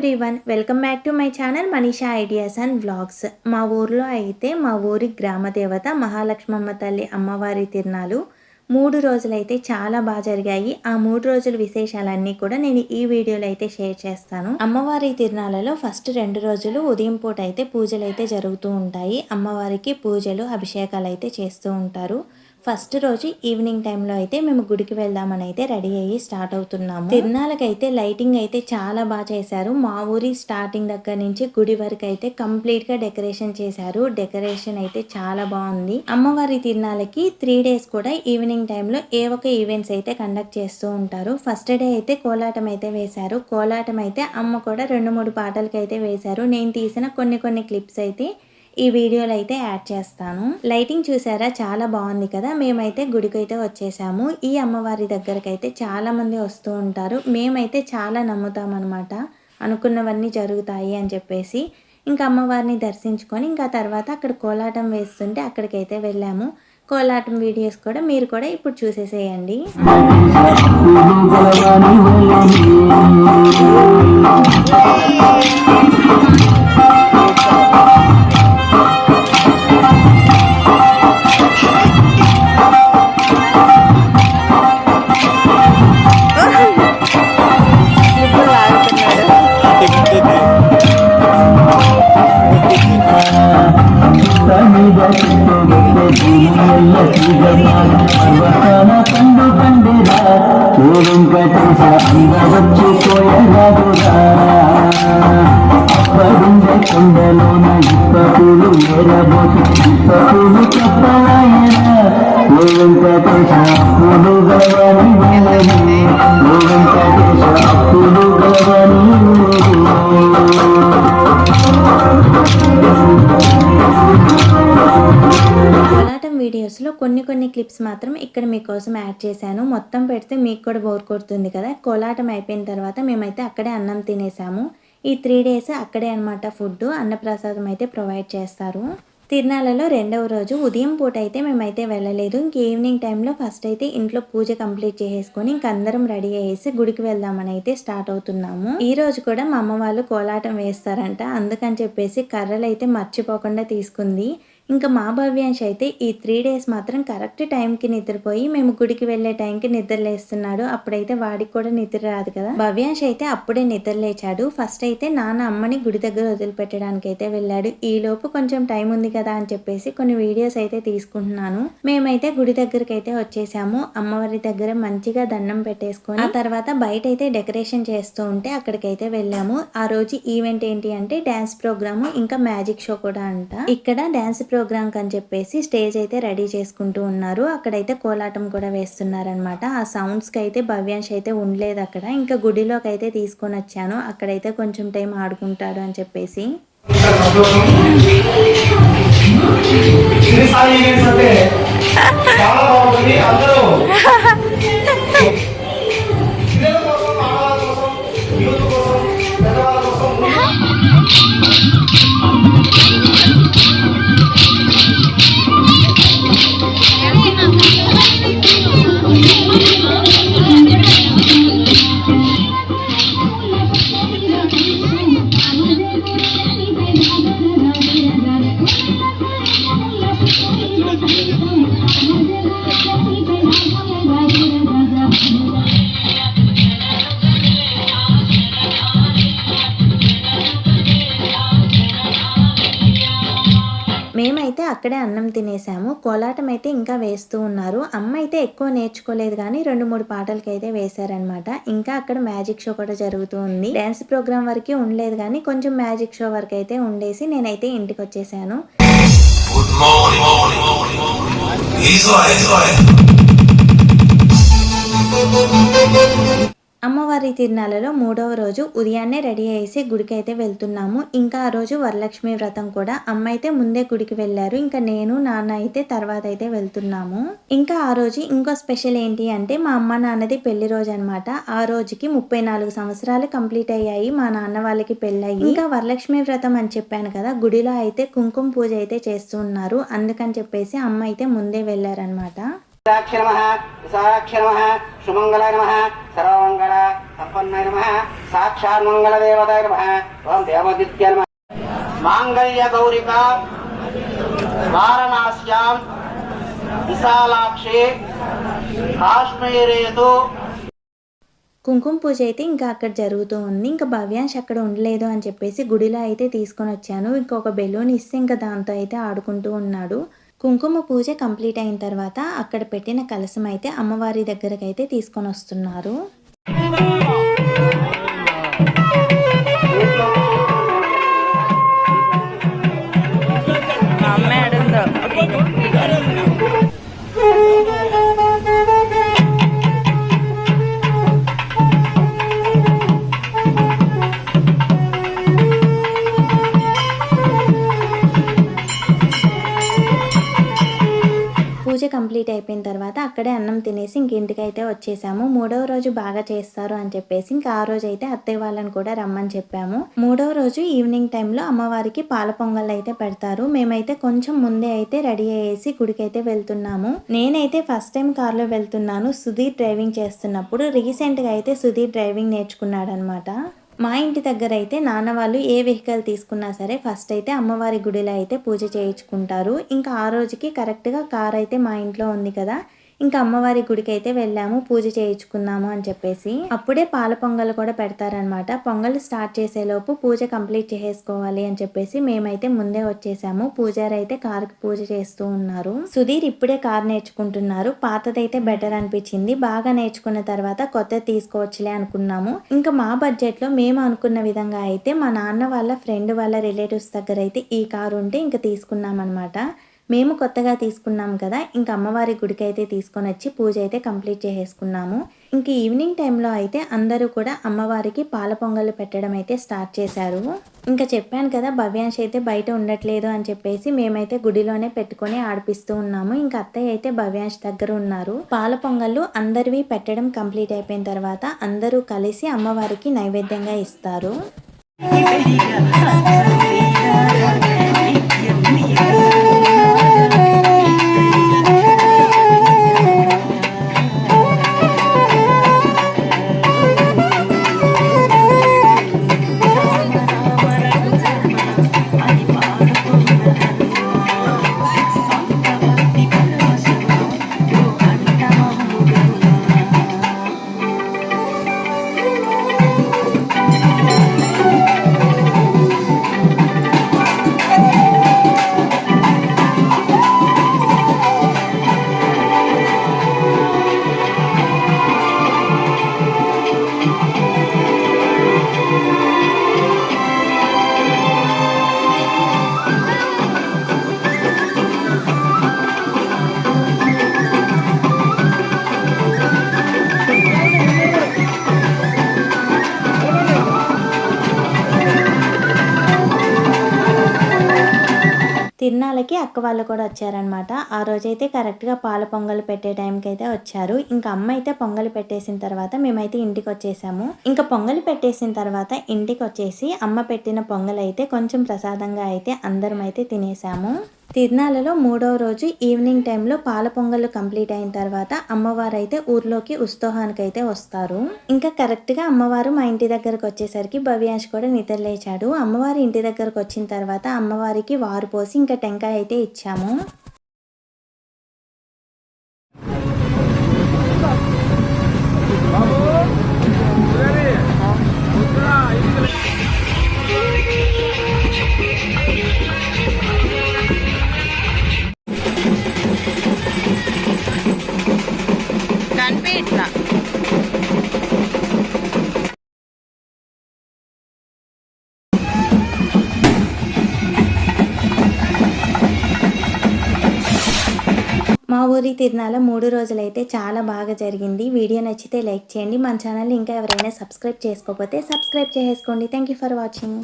Everyone, welcome back to my channel Manisha ideas and vlogs. మా ఊర్లో అయితే మా ఊరి గ్రామ దేవత మహాలక్ష్మమ్మ తల్లి అమ్మవారి తిరునాళ్ళు 3 రోజులైతే చాలా బాగా జరిగాయి. ఆ 3 రోజుల విశేషాలన్నీ కూడా నేను ఈ వీడియోలో అయితే షేర్ చేస్తాను. అమ్మవారి తిరునాళ్ళలో ఫస్ట్ 2 రోజులు ఉదయం పూట అయితే పూజలు అయితే జరుగుతూ ఉంటాయి. అమ్మవారికి పూజలు అభిషేకాలు అయితే చేస్తూ ఉంటారు. ఫస్ట్ రోజు ఈవినింగ్ టైంలో అయితే మేము గుడికి వెళ్దామని అయితే రెడీ అయ్యి స్టార్ట్ అవుతున్నాము. తిరునాళ్ళకైతే లైటింగ్ అయితే చాలా బాగా చేశారు. మా ఊరి స్టార్టింగ్ దగ్గర నుంచి గుడి వరకు అయితే కంప్లీట్ గా డెకరేషన్ చేశారు. డెకరేషన్ అయితే చాలా బాగుంది. అమ్మవారి తిరునాళ్ళకి 3 days కూడా ఈవినింగ్ టైంలో ఏ ఒక ఈవెంట్స్ అయితే కండక్ట్ చేస్తూ ఉంటారు. ఫస్ట్ డే అయితే కోలాటం అయితే వేశారు. కోలాటం అయితే అమ్మ కూడా 2-3 పాటలకి అయితే వేశారు. నేను తీసిన కొన్ని క్లిప్స్ అయితే ఈ వీడియోలో అయితే యాడ్ చేస్తాను. లైటింగ్ చూసారా, చాలా బాగుంది కదా. మేమైతే గుడికి అయితే వచ్చేసాము. ఈ అమ్మవారి దగ్గరకు అయితే చాలా మంది వస్తూ ఉంటారు. మేమైతే చాలా నమ్ముతాం అనమాట, అనుకున్నవన్నీ జరుగుతాయి అని చెప్పేసి. ఇంకా అమ్మవారిని దర్శించుకొని ఇంకా తర్వాత అక్కడ కోలాటం వేస్తుంటే అక్కడికైతే వెళ్ళాము. కోలాటం వీడియోస్ కూడా మీరు కూడా ఇప్పుడు చూసేసేయండి. కొండలోన ఇప్పపులు ఎరబోసి ఇప్పపులు చెప్పలాయన ఓ వెంకటేశ అప్పులు గవని ఓ వెంకటేశ అప్పులు గవని. కోలాటం వీడియోస్లో కొన్ని క్లిప్స్ మాత్రం ఇక్కడ మీకోసం యాడ్ చేశాను. మొత్తం పెడితే మీకు కూడా బోర్ కొడుతుంది కదా. కోలాటం అయిపోయిన తర్వాత మేమైతే అక్కడే అన్నం తినేసాము. ఈ 3 days అక్కడే అనమాట ఫుడ్, అన్నప్రసాదం అయితే ప్రొవైడ్ చేస్తారు. తిరునాళ్ళలో 2వ రోజు ఉదయం పూట అయితే మేమైతే వెళ్ళలేదు. ఇంక ఈవినింగ్ టైంలో ఫస్ట్ అయితే ఇంట్లో పూజ కంప్లీట్ చేసేసుకొని ఇంక అందరం రెడీ అయ్యేసి గుడికి వెళ్దామని అయితే స్టార్ట్ అవుతున్నాము. ఈ రోజు కూడా మా అమ్మ వాళ్ళు కోలాటం వేస్తారంట, అందుకని చెప్పేసి కర్రలు అయితే మర్చిపోకుండా తీసుకుంది. ఇంకా మా భవ్యాంశ్ అయితే ఈ 3 days మాత్రం కరెక్ట్ టైంకి నిద్రపోయి మేము గుడికి వెళ్లే టైంకి నిద్ర లేస్తున్నాడు. అప్పుడైతే వాడికి కూడా నిద్ర రాదు కదా. భవ్యాంశ్ అయితే అప్పుడే నిద్ర లేచాడు. ఫస్ట్ అయితే నాన్న అమ్మని గుడి దగ్గర వదిలిపెట్టడానికి అయితే వెళ్ళాడు. ఈ లోపు కొంచెం టైం ఉంది కదా అని చెప్పేసి కొన్ని వీడియోస్ అయితే తీసుకుంటున్నాను. మేమైతే గుడి దగ్గరికి అయితే వచ్చేసాము. అమ్మవారి దగ్గర మంచిగా దండం పెట్టేసుకొని ఆ తర్వాత బయట అయితే డెకరేషన్ చేస్తూ ఉంటే అక్కడికైతే వెళ్ళాము. ఆ రోజు ఈవెంట్ ఏంటి అంటే డాన్స్ ప్రోగ్రాము ఇంకా మ్యాజిక్ షో కూడా అంట. ఇక్కడ డాన్స్ ప్రోగ్రామ్ అని చెప్పేసి స్టేజ్ అయితే రెడీ చేసుకుంటూ ఉన్నారు. అక్కడైతే కోలాటం కూడా వేస్తున్నారనమాట. ఆ సౌండ్స్ కి అయితే భవ్యాంశ్ అయితే ఉండలేదు అక్కడ. ఇంకా గుడిలోకి అయితే తీసుకొని వచ్చాను. అక్కడైతే కొంచెం టైం ఆడుకుంటాడు అని చెప్పేసి. మేమైతే అక్కడే అన్నం తినేసాము. కోలాటం అయితే ఇంకా వేస్తూ ఉన్నారు. అమ్మ అయితే ఎక్కువ నేర్చుకోలేదు కానీ 2-3 పాటలకి అయితే వేశారనమాట. ఇంకా అక్కడ మ్యాజిక్ షో కూడా జరుగుతూ ఉంది. డాన్స్ ప్రోగ్రామ్ వరకు ఉండలేదు కానీ కొంచెం మ్యాజిక్ షో వరకు అయితే ఉండేసి నేనైతే ఇంటికి వచ్చేసాను. అమ్మవారి తిరునాళ్ళలో 3వ రోజు ఉదయాన్నే రెడీ అయ్యేసి గుడికి అయితే వెళ్తున్నాము. ఇంకా ఆ రోజు వరలక్ష్మి వ్రతం కూడా. అమ్మ అయితే ముందే గుడికి వెళ్ళారు. ఇంకా నేను నాన్న అయితే తర్వాత అయితే వెళ్తున్నాము. ఇంకా ఆ రోజు ఇంకో స్పెషల్ ఏంటి అంటే మా అమ్మ నాన్నది పెళ్లి రోజు అనమాట. ఆ రోజుకి 34 సంవత్సరాలు కంప్లీట్ అయ్యాయి మా నాన్న వాళ్ళకి పెళ్ళయి. ఇంకా వరలక్ష్మి వ్రతం అని చెప్పాను కదా, గుడిలో అయితే కుంకుమ పూజ అయితే చేస్తూ ఉన్నారు. అందుకని చెప్పేసి అమ్మ అయితే ముందే వెళ్ళారనమాట. సాక్షి నమః సాక్షి నమః సుమంగళాయ నమః సర్వమంగళ తప్పన్నాయ నమః సాక్షాత్ మంగళదేవతాయ నమః ఓం దేవదిత్య నమః మాంగళ్య గౌరిక వారణాస్యాం విశాలాక్షి కాశ్మీరేతు. కుంకుమ పూజ అయితే ఇంకా అక్కడ జరుగుతూ ఉంది. ఇంకా భవ్యాంశ్ అక్కడ ఉండలేదు అని చెప్పేసి గుడిలో అయితే తీసుకొని వచ్చాను. ఇంకొక బెలూన్ ఇస్తే ఇంకా దాంతో అయితే ఆడుకుంటూ ఉన్నాడు. కుంకుమ పూజ కంప్లీట్ అయిన తర్వాత అక్కడ పెట్టిన కలశం అయితే అమ్మవారి దగ్గరకు అయితే తీసుకొని వస్తున్నారు. పూజ కంప్లీట్ అయిపోయిన తర్వాత అక్కడే అన్నం తినేసి ఇంక ఇంటికైతే వచ్చేసాము. 3వ రోజు బాగా చేస్తారు అని చెప్పేసి ఇంకా ఆ రోజు అయితే అత్తయ్య వాళ్ళని కూడా రమ్మని చెప్పాము. 3వ రోజు ఈవినింగ్ టైంలో అమ్మవారికి పాల పొంగల్ అయితే పెడతారు. మేమైతే కొంచెం ముందే అయితే రెడీ అయ్యేసి గుడికి అయితే వెళ్తున్నాము. నేనైతే ఫస్ట్ టైం కార్లో వెళ్తున్నాను. సుధీర్ డ్రైవింగ్ చేస్తున్నప్పుడు రీసెంట్గా అయితే సుధీర్ డ్రైవింగ్ నేర్చుకున్నాడు అనమాట. మా ఇంటి దగ్గర అయితే నాన్న వాళ్ళు ఏ వెహికల్ తీసుకున్నా సరే ఫస్ట్ అయితే అమ్మవారి గుడిలో అయితే పూజ చేయించుకుంటారు. ఇంకా ఆ రోజుకి కరెక్ట్గా కార్ అయితే మా ఇంట్లో ఉంది కదా, ఇంకా అమ్మవారి గుడికి అయితే వెళ్ళాము పూజ చేయించుకున్నాము అని చెప్పేసి. అప్పుడే పాల పొంగల్ కూడా పెడతారనమాట. పొంగల్ స్టార్ట్ చేసేలోపు పూజ కంప్లీట్ చేసుకోవాలి అని చెప్పేసి మేమైతే ముందే వచ్చేసాము. పూజారి అయితే కారుకి పూజ చేస్తూ ఉన్నారు. సుధీర్ ఇప్పుడే కార్ నేర్చుకుంటున్నారు. పాతదైతే బెటర్ అనిపించింది. బాగా నేర్చుకున్న తర్వాత కొత్తది తీసుకోవచ్చులే అనుకున్నాము. ఇంకా మా బడ్జెట్ లో మేము అనుకున్న విధంగా అయితే మా నాన్న వాళ్ళ ఫ్రెండ్ వాళ్ళ రిలేటివ్స్ దగ్గర అయితే ఈ కారు ఉంటే ఇంకా తీసుకున్నాం అనమాట. మేము కొత్తగా తీసుకున్నాం కదా, ఇంకా అమ్మవారి గుడికి అయితే తీసుకొని వచ్చి పూజ అయితే కంప్లీట్ చేసేసుకున్నాము. ఇంక ఈవినింగ్ టైంలో అయితే అందరూ కూడా అమ్మవారికి పాల పొంగల్ పెట్టడం అయితే స్టార్ట్ చేశారు. ఇంకా చెప్పాను కదా భవ్యాంశ్ అయితే బయట ఉండట్లేదు అని చెప్పేసి మేమైతే గుడిలోనే పెట్టుకొని ఆడిపిస్తూ ఉన్నాము. ఇంకా అత్తయ్య అయితే భవ్యాంశ్ దగ్గర ఉన్నారు. పాల పొంగళ్ళు అందరివి పెట్టడం కంప్లీట్ అయిపోయిన తర్వాత అందరూ కలిసి అమ్మవారికి నైవేద్యంగా ఇస్తారు. తిరునాళ్ళకి అక్క వాళ్ళు కూడా వచ్చారనమాట. ఆ రోజైతే కరెక్ట్గా పాల పొంగల్ పెట్టే టైంకి అయితే వచ్చారు. ఇంకా అమ్మ అయితే పొంగలి పెట్టేసిన తర్వాత మేమైతే ఇంటికి వచ్చేసాము. ఇంకా పొంగలి పెట్టేసిన తర్వాత ఇంటికి వచ్చేసి అమ్మ పెట్టిన పొంగల్ అయితే కొంచెం ప్రసాదంగా అయితే అందరం అయితే తినేసాము. తిరునాళ్ళలో 3వ రోజు ఈవినింగ్ టైంలో పాల పొంగళ్ళు కంప్లీట్ అయిన తర్వాత అమ్మవారు అయితే ఊర్లోకి ఉత్సవానికి అయితే వస్తారు. ఇంకా కరెక్ట్గా అమ్మవారు మా ఇంటి దగ్గరకు వచ్చేసరికి భవ్యాంశ్ కూడా నిద్ర లేచాడు. అమ్మవారి ఇంటి దగ్గరకు వచ్చిన తర్వాత అమ్మవారికి వారు పోసి ఇంకా టెంకాయ అయితే ఇచ్చాము. మా ఊరి తిరునాళ్ళ 3 రోజులైతే చాలా బాగా జరిగింది. వీడియో నచ్చితే లైక్ చేయండి. మన ఛానల్ ఇంకా ఎవరైనా సబ్స్క్రైబ్ చేసుకోకపోతే సబ్స్క్రైబ్ చేసుకోండి. Thank you for watching.